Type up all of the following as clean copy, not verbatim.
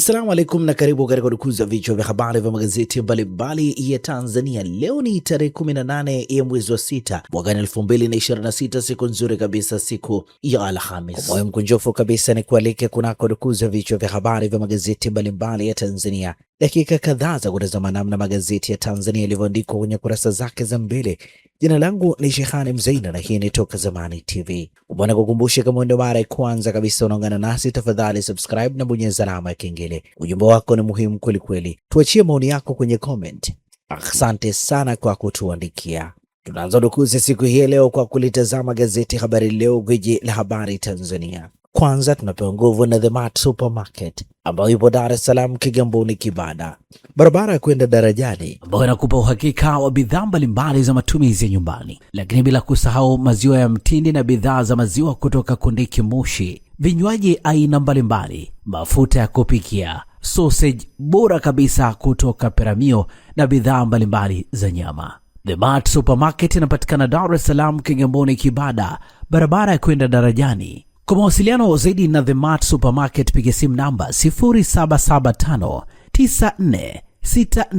Assalamu alaikum na karibu katika udukuzi wa vichwa vya habari vya magazeti mbalimbali ya Tanzania. Leo ni tarehe 18 ya mwezi wa 6 mwaka 2026, siku nzuri kabisa, siku ya Alhamisi. Kwa moyo mkunjofu kabisa ni kualike kunako udukuzi wa vichwa vya habari vya magazeti mbalimbali ya Tanzania. Dakika kadhaa za kutazama namna magazeti ya Tanzania yalivyoandikwa kwenye kurasa zake za mbele. Jina langu ni Shehani Mzaina na hii ni Toka Zamani TV. Ubwana kukumbusha, kama ndio mara ya kwanza kabisa unaungana nasi, tafadhali subscribe na bonyeza alama ya kengele. Ujumbe wako ni muhimu kweli kweli. Tuachie maoni yako kwenye comment. Asante sana kwa kutuandikia. Tunaanza dukuzi siku hii leo kwa kulitazama gazeti Habari Leo, gwiji la habari Tanzania. Kwanza tunapewa nguvu na The Mart Supermarket ambayo ipo Dar es Salaam, Kigamboni, Kibada, barabara ya kwenda darajani, ambayo inakupa uhakika wa bidhaa mbalimbali za matumizi ya nyumbani, lakini bila kusahau maziwa ya mtindi na bidhaa za maziwa kutoka Kondiki Moshi, vinywaji aina mbalimbali, mafuta ya kupikia, sausage bora kabisa kutoka Peramio na bidhaa mbalimbali za nyama. The Mart Supermarket inapatikana Dar es Salaam, Kigamboni, Kibada, barabara ya kwenda darajani. Kwa mawasiliano zaidi na The Mart Supermarket piga simu namba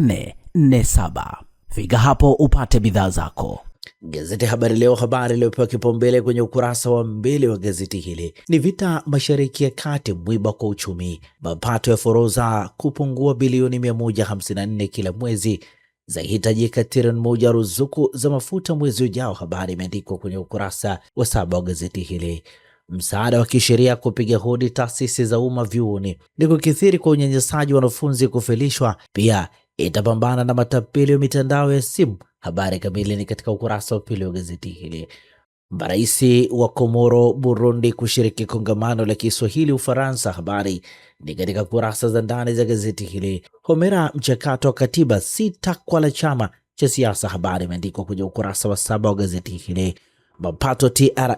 0775946447. Fika hapo upate bidhaa zako. Gazeti Habari Leo, habari iliyopewa kipaumbele kwenye ukurasa wa mbele wa gazeti hili ni vita Mashariki ya Kati, mwiba kwa uchumi, mapato ya forodha kupungua bilioni 154 kila mwezi, zahitajika trilioni 1 ruzuku za mafuta mwezi ujao. Habari imeandikwa kwenye ukurasa wa 7 wa gazeti hili. Msaada wa kisheria kupiga hodi taasisi za umma vyuoni, ni kukithiri kwa unyanyasaji, wanafunzi kufilishwa, pia itapambana na matapeli wa mitandao ya simu. Habari kamili ni katika ukurasa wa pili wa gazeti hili. Maraisi wa Komoro, Burundi kushiriki kongamano la Kiswahili Ufaransa. Habari ni katika kurasa za ndani za gazeti hili. Homera, mchakato wa katiba si takwa la chama cha siasa. Habari imeandikwa kwenye ukurasa wa 7 wa gazeti hili. Mapato TRA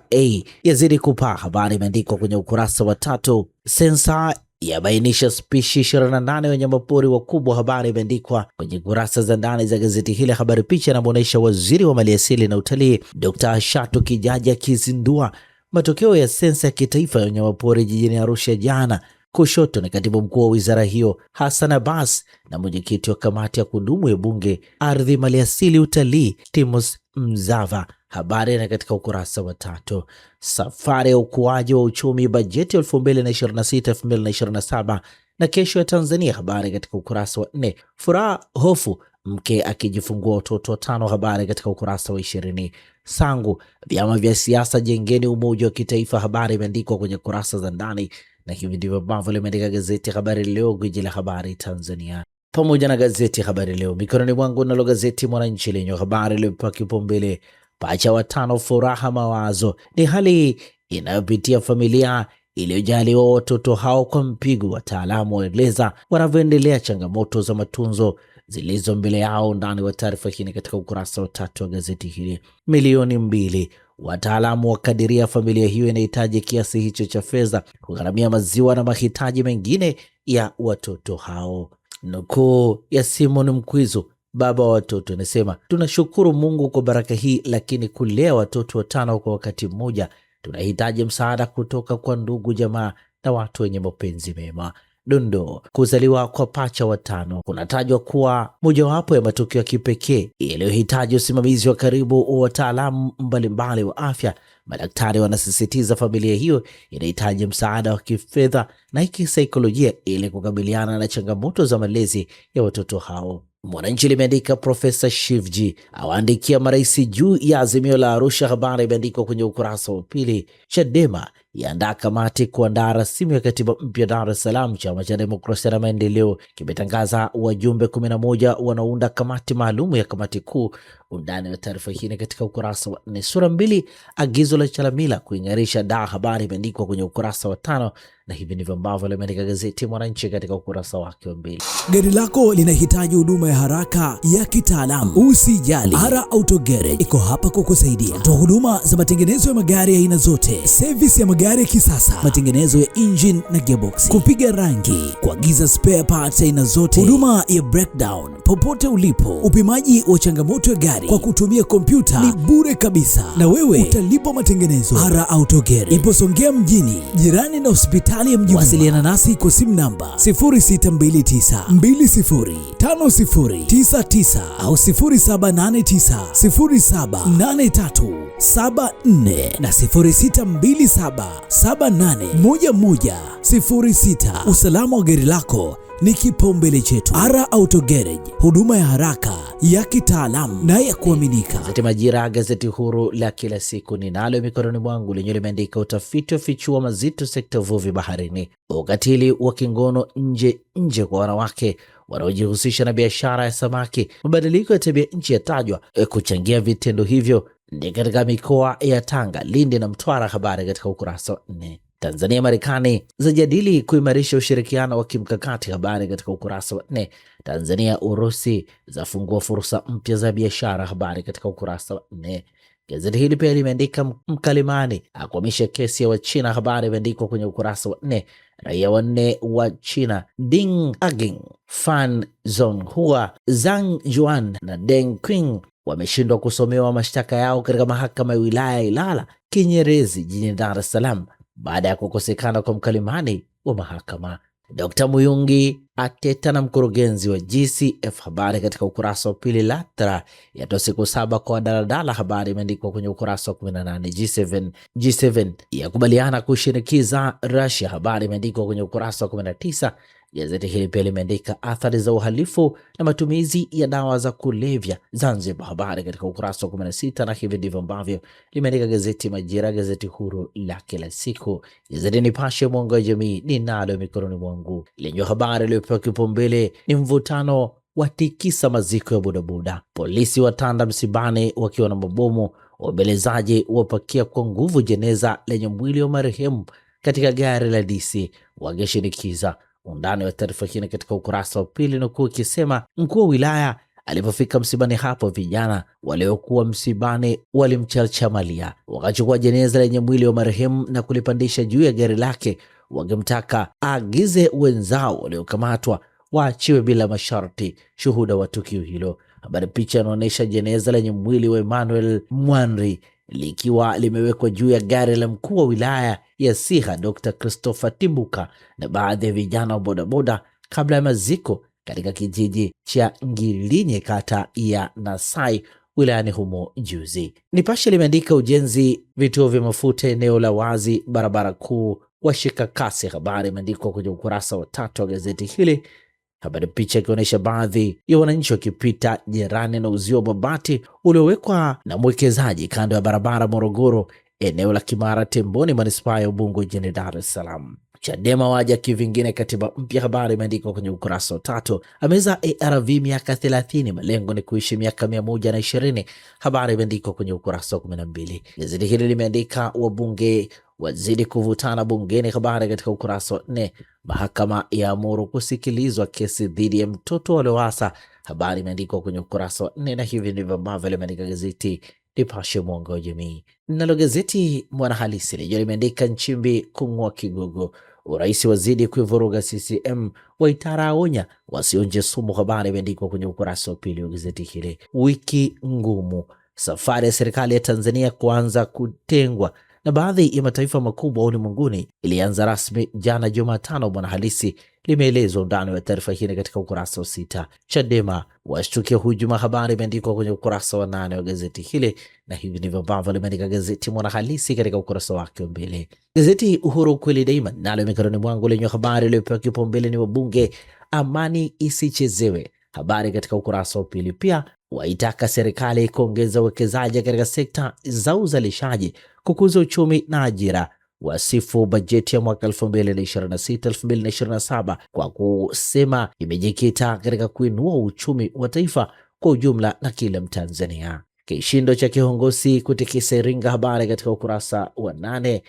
yazidi kupaa. Habari imeandikwa kwenye ukurasa wa 3. Sensa yabainisha spishi 28 wanyamapori wakubwa. Habari imeandikwa kwenye kurasa za ndani za gazeti hili. Habari picha inamuonesha waziri wa maliasili na utalii Dr. Shatu Kijaji akizindua matokeo ya sensa ya kitaifa ya wanyamapori jijini Arusha jana. Kushoto ni katibu mkuu wa wizara hiyo Hassan Abbas na mwenyekiti wa kamati ya kudumu ya bunge ardhi, maliasili, utalii Timos Mzava. Habari na katika ukurasa wa 3. Safari ya ukuaji wa uchumi, bajeti 2026-2027 na kesho ya Tanzania. Habari katika ukurasa wa 4. Furaha hofu, mke akijifungua watoto 5. Habari katika ukurasa wa 20. Sangu, vyama vya siasa jengeni umoja wa kitaifa. Habari imeandikwa kwenye kurasa za ndani, na hivi ndivyo ambavyo limeandika gazeti Habari Leo, gwiji la habari Tanzania. Pamoja na gazeti Habari Leo mikononi mwangu, nalo gazeti Mwananchi lenye habari iliyopewa kipaumbele pacha watano furaha mawazo, ni hali inayopitia familia iliyojaliwa watoto hao kwa mpigo. Wataalamu waeleza wanavyoendelea changamoto za matunzo zilizo mbele yao. Ndani wa taarifa hii katika ukurasa wa 3 wa gazeti hili. Milioni 2, wataalamu wakadiria familia hiyo inahitaji kiasi hicho cha fedha kugharamia maziwa na mahitaji mengine ya watoto hao. Nukuu ya Simon Mkwizu, baba wa watoto, anasema tunashukuru Mungu kwa baraka hii, lakini kulea watoto 5 kwa wakati mmoja tunahitaji msaada kutoka kwa ndugu, jamaa na watu wenye mapenzi mema. Dondoo, kuzaliwa kwa pacha 5 kunatajwa kuwa mojawapo ya matukio ya kipekee yaliyohitaji usimamizi wa karibu wa wataalamu mbalimbali wa afya. Madaktari wanasisitiza familia hiyo inahitaji msaada wa kifedha na kisaikolojia ili kukabiliana na changamoto za malezi ya watoto hao. Mwananchi limeandika Profesa Shivji awaandikia marais juu ya azimio la Arusha. Habari imeandikwa kwenye ukurasa wa 2. Chadema yaandaa kamati kuandaa rasimu ya katiba mpya Dar es Salaam. Chama cha Demokrasia na Maendeleo kimetangaza wajumbe 11 wanaounda kamati maalum ya kamati kuu. Undani wa taarifa hii katika ukurasa wa 4. Sura 2, agizo la Chalamila kuingarisha daa. Habari imeandikwa kwenye ukurasa wa 5, na hivi ndivyo ambavyo limeandika gazeti Mwananchi katika ukurasa wake wa 2. Gari lako linahitaji huduma ya haraka ya kitaalamu? Usijali, Ara Auto Garage iko hapa kukusaidia. Toa huduma za matengenezo ya magari ya aina zote, service ya magari magari ya kisasa, matengenezo ya engine na gearbox, kupiga rangi, kuagiza spare parts aina zote, huduma ya breakdown popote ulipo, upimaji wa changamoto ya gari kwa kutumia kompyuta ni bure kabisa, na wewe utalipa matengenezo. Ara Auto Garage ipo Songea mjini, jirani na hospitali ya Mjini. Wasiliana nasi kwa simu namba 0629205099 au 0789078374 na 0627781106. Usalama wa gari lako ni kipaumbele chetu. Ara Auto Garage, huduma ya haraka, ya kitaalamu na ya kuaminika. Gazeti Majira, gazeti huru la kila siku ninalo mikononi mwangu, lenye limeandika utafiti wafichua mazito sekta uvuvi baharini, ukatili wa kingono nje kwa wanawake wanaojihusisha na biashara ya samaki, mabadiliko ya tabia nchi yatajwa kuchangia vitendo hivyo ni katika mikoa ya Tanga, Lindi na Mtwara. Habari katika ukurasa wa 4. Tanzania Marekani zajadili kuimarisha ushirikiano wa kimkakati. Habari katika ukurasa wa 4. Tanzania Urusi zafungua fursa mpya za biashara. Habari katika ukurasa wa 4. Gazeti hili pia limeandika mkalimani akwamisha kesi ya Wachina. Habari imeandikwa kwenye ukurasa wa 4. Raia wanne wa China Ding Aging, Fan Zonghua, Zhang Juan na Deng Qing wameshindwa kusomewa mashtaka yao katika mahakama ya wilaya ya Ilala Kinyerezi jijini Dar es Salaam baada ya kukosekana kwa mkalimani wa mahakama. Dr. Muyungi ateta na mkurugenzi wa GCF. Habari katika ukurasa wa 2. LATRA yatoa siku 7 kwa daladala. Habari imeandikwa kwenye ukurasa wa 18. G7 yakubaliana kushinikiza Russia. Habari imeandikwa kwenye ukurasa wa 19. Gazeti hili pia limeandika athari za uhalifu na matumizi ya dawa za kulevya Zanzibar. Habari katika ukurasa wa 16, na hivi ndivyo ambavyo limeandika gazeti Majira, gazeti huru la kila siku. Gazeti Nipashe mwanga wa jamii ninalo mikononi mwangu, lenye habari iliyopewa kipaumbele ni mvutano watikisa maziko ya bodaboda, polisi watanda msibani wakiwa na mabomu, wabelezaji wapakia kwa nguvu jeneza lenye mwili wa marehemu katika gari la DC wakishinikiza. Undani wa taarifa hii katika ukurasa wa 2, nukuu ikisema mkuu wa wilaya alipofika msibani hapo, vijana waliokuwa msibani walimchachamalia, wakachukua jeneza lenye mwili wa marehemu na kulipandisha juu ya gari lake, wakimtaka aagize wenzao waliokamatwa waachiwe bila masharti. Shuhuda wa tukio hilo. Habari picha inaonyesha jeneza lenye mwili wa Emmanuel Mwanri likiwa limewekwa juu ya gari la mkuu wa wilaya ya Siha Dr. Christopher Timbuka na baadhi ya vijana wa bodaboda kabla ya maziko katika kijiji cha Ngilinye kata ya Nasai wilayani humo juzi. Nipashe limeandika ujenzi vituo vya mafuta eneo la wazi barabara kuu washika kasi. Habari imeandikwa kwenye ukurasa wa 3 wa gazeti hili. Habari picha ikionyesha baadhi ya wananchi wakipita jirani na uzio wa mabati uliowekwa na mwekezaji kando ya barabara Morogoro, eneo la Kimara Temboni, manispaa ya Ubungo jijini Dar es Salaam. Chadema waja kivingine katiba mpya. Habari imeandikwa kwenye ukurasa wa 3. Ameza ARV miaka 30, malengo ni kuishi miaka 120. Habari imeandikwa kwenye ukurasa wa 12. Gazeti hili limeandika wabunge wazidi kuvutana bungeni. Habari katika ukurasa wa 4. Mahakama ya amuru kusikilizwa kesi dhidi ya mtoto wa Lowassa. Habari imeandikwa kwenye ukurasa wa 4, na hivi ndivyo ambavyo limeandika gazeti Nipashe mwanga wa jamii. Nalo gazeti Mwanahalisi lenyewe limeandika Nchimbi kung'oa kigogo, urais wazidi kuivuruga CCM, Waitara aonya wasionje sumu. Habari imeandikwa kwenye ukurasa wa 2 wa gazeti hili. Wiki ngumu, safari ya serikali ya Tanzania kuanza kutengwa na baadhi ya mataifa makubwa ulimwenguni ilianza rasmi jana Jumatano. Mwanahalisi limeelezwa undani wa taarifa hii katika ukurasa wa 6. Chadema washtukia hujuma. Habari imeandikwa kwenye ukurasa wa 8 wa gazeti hili, na hivi ndivyo ambavyo limeandika gazeti Mwanahalisi katika ukurasa wake wa mbele. Gazeti Uhuru kweli daima nalo mikononi mwangu, lenye habari iliyopewa kipaumbele ni wabunge amani isichezewe. Habari katika ukurasa wa 2. Pia waitaka serikali kuongeza uwekezaji katika sekta za uzalishaji, kukuza uchumi na ajira. Wasifu bajeti ya mwaka 2026-2027 kwa kusema imejikita katika kuinua uchumi wa taifa kwa ujumla na kila Mtanzania. Kishindo cha kiongozi kutikisa Iringa. Habari katika ukurasa wa 8.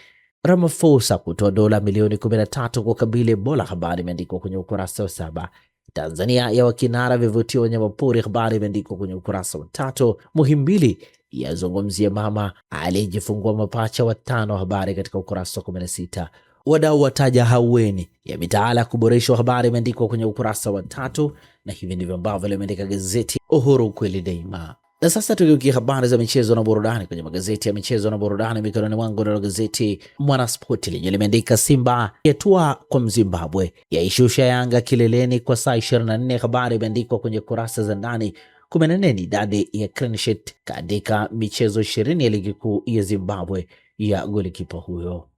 Ramaphosa kutoa dola milioni 13 kukabili Ebola. Habari imeandikwa kwenye ukurasa wa 7. Tanzania ya wakinara vivutio wanyamapori. Habari imeandikwa kwenye ukurasa wa 3. Muhimbili yazungumzia mama aliyejifungua mapacha watano, habari katika ukurasa wa 16. Wadau wataja haueni ya mitaala kuboreshwa, habari imeandikwa kwenye ukurasa wa 3, na hivi ndivyo ambavyo limeandika gazeti Uhuru, kweli daima. Na sasa tukiukia habari za michezo na burudani kwenye magazeti ya michezo na burudani mikononi mwangu, na gazeti Mwanaspoti lenye limeandika Simba yatua kwa Mzimbabwe, yaishusha Yanga kileleni kwa saa 24, habari imeandikwa kwenye kurasa za ndani. 14 ni idadi ya clean sheet katika michezo 20 ya ligi kuu ya Zimbabwe ya golikipa huyo.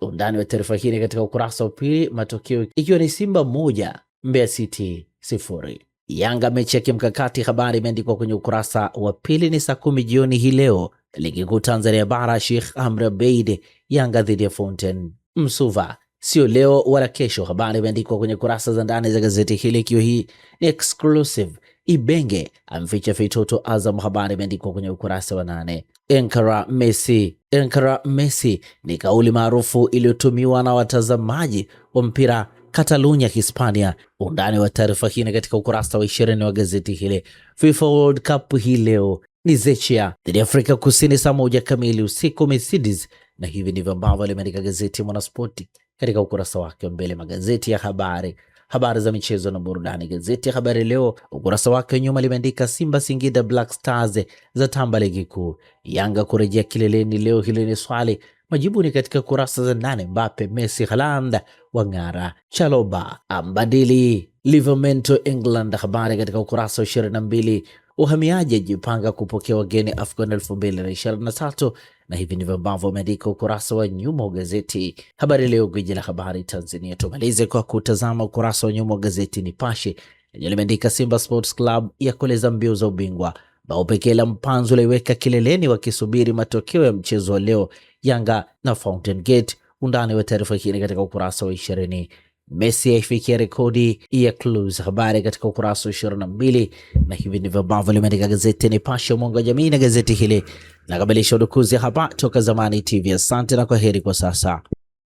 Undani wa taarifa hii katika ukurasa wa pili, matokeo ikiwa ni Simba 1 Mbeya City 0. Yanga mechi ya kimkakati, habari imeandikwa kwenye ukurasa wa pili. Ni saa 10 jioni hii leo, ligi kuu Tanzania bara, Sheikh Amri Abeid, Yanga dhidi ya Fountain Msuva, sio leo wala kesho, habari imeandikwa kwenye kurasa za ndani za gazeti hili, ikiwa hii ni exclusive. Ibenge amficha Feitoto Azam, habari imeandikwa kwenye ukurasa wa 8. Ankara Messi ni kauli maarufu iliyotumiwa na watazamaji wa mpira Catalunya, Hispania. Undani wa taarifa hii katika ukurasa wa 20 wa gazeti hili. FIFA World Cup hii leo ni Zechia dhidi ya Afrika Kusini saa 1 kamili usiku Mercedes, na hivi ndivyo ambavyo limeandika gazeti Mwanaspoti katika ukurasa wake wa mbele. Magazeti ya habari za michezo na burudani. Gazeti ya Habari Leo ukurasa wake nyuma limeandika Simba Singida Black Stars za tamba ligi kuu, Yanga kurejea kileleni leo. Hili ni swali, majibu ni katika kurasa za ndani. Mbappe, Messi, Haaland wang'ara, Chaloba ambadili Liverpool England, habari katika ukurasa wa 22. Uhamiaji ajipanga kupokea wageni AFCON 2023, na hivi ndivyo ambavyo umeandika ukurasa wa nyuma wa gazeti Habari Leo, gwiji la habari Tanzania. Tumalize kwa kutazama ukurasa wa nyuma wa gazeti Nipashe lenye limeandika Simba Sports Club ya koleza mbio za ubingwa, bao pekee la Mpanzu laiweka kileleni, wakisubiri matokeo ya mchezo wa leo Yanga na Fountain Gate. Undani wa taarifa hii katika ukurasa wa 20. Messi aifikia rekodi ya Klose, habari katika ukurasa wa 22, na hivi ndivyo ambavyo limeandika gazeti Nipashe mwanga wa jamii, na gazeti hili nakamilisha udukuzi hapa toka Zamani TV. Asante na kwaheri kwa sasa.